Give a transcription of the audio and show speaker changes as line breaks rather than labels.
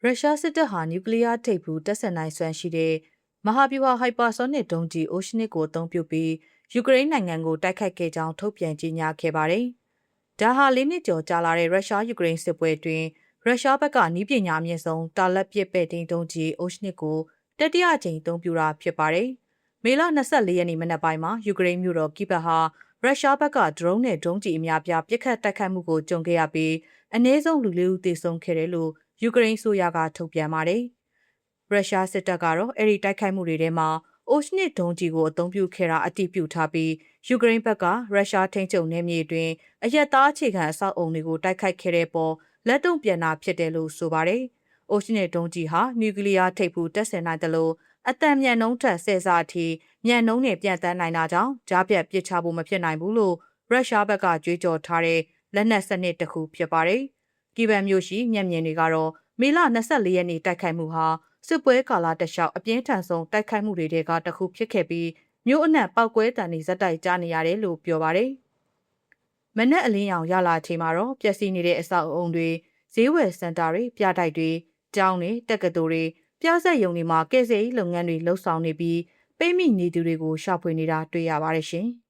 ရုရှားစစ်တပ်ဟာနျူကလ িয়ার ထိပ်ဖူးတပ်ဆင်နိုင်စွမ်းရှိတဲ့မဟာဗျူဟာဟိုက်ပါဆိုနစ်ဒုံးကျည်အိုရှနစ်ကိုအသုံးပြုပြီးယူကရိန်းနိုင်ငံကိုတိုက်ခိုက်ခဲ့ကြောင်းထုတ်ပြန်ကြေညာခဲ့ပါတယ်။ဒါဟာ၄နှစ်ကျော်ကြာလာတဲ့ရုရှားယူကရိန်းစစ်ပွဲအတွင်းရုရှားဘက်ကနည်းပညာအမြင့်ဆုံးတာလက်ပစ်ပဲ့ထိန်းဒုံးကျည်အိုရှနစ်ကိုတတိယအကြိမ်အသုံးပြုတာဖြစ်ပါတယ်။မေလ24ရက်နေ့မနက်ပိုင်းမှာယူကရိန်းမြို့တော်ကိဗတ်ဟာရုရှားဘက်ကဒရုန်းနဲ့ဒုံးကျည်အများပြားပစ်ခတ်တိုက်ခိုက်မှုကိုကြုံခဲ့ရပြီးအနည်းဆုံးလူ၄ဦးသေဆုံးခဲ့တယ်လို့ယူကရိန်းဆိုရကထုတ်ပြန်ပါတယ်။ရုရှားစစ်တပ်ကတော့အဲ့ဒီတိုက်ခိုက်မှုတွေထဲမှာအိုရှနစ်ဒုံးကျည်ကိုအသုံးပြုခဲ့တာအတိပြုထားပြီးယူကရိန်းဘက်ကရုရှားထိန်းချုပ်နယ်မြေတွင်အရက်သားအခြေခံအဆောက်အုံတွေကိုတိုက်ခိုက်ခဲ့တဲ့ပေါ်လက်တုံ့ပြန်တာဖြစ်တယ်လို့ဆိုပါတယ်။အိုရှနစ်ဒုံးကျည်ဟာနျူကလ িয়ার ထိပ်ဖူးတပ်ဆင်နိုင်တယ်လို့အတန်မြန်နှုံးထက်10ဆအထိမြန်နှုံးနဲ့ပြန်တန်းနိုင်တာကြောင့်ကြားပြတ်ပစ်ချဖို့မဖြစ်နိုင်ဘူးလို့ရုရှားဘက်ကကြွေးကြော်ထားတဲ့လက်နက်စနစ်တစ်ခုဖြစ်ပါတယ်။ကိဗန်မြို့ရှိမျက်မြင်တွေကတော့မေလ24ရက်နေ့တိုက်ခိုက်မှုဟာစစ်ပွဲကာလတလျှောက်အပြင်းထန်ဆုံးတိုက်ခိုက်မှုတွေကတစ်ခုဖြစ်ခဲ့ပြီးမြို့အနှံ့ပောက်ကွဲတံတွေဇက်တိုက်ကြားနေရတယ်လို့ပြောပါတယ်။မနက်အလင်းရောင်ရလာချိန်မှာတော့ပျက်စီးနေတဲ့အဆောက်အုံတွေဈေးဝယ်စင်တာတွေပြတိုက်တွေကျောင်းတွေတက္ကသိုလ်တွေပြဆက်ရုံတွေမှာကယ်ဆယ်ရေးလုပ်ငန်းတွေလှုပ်ဆောင်နေပြီးပိတ်မိနေသူတွေကိုရှာဖွေနေတာတွေ့ရပါတယ်ရှင်။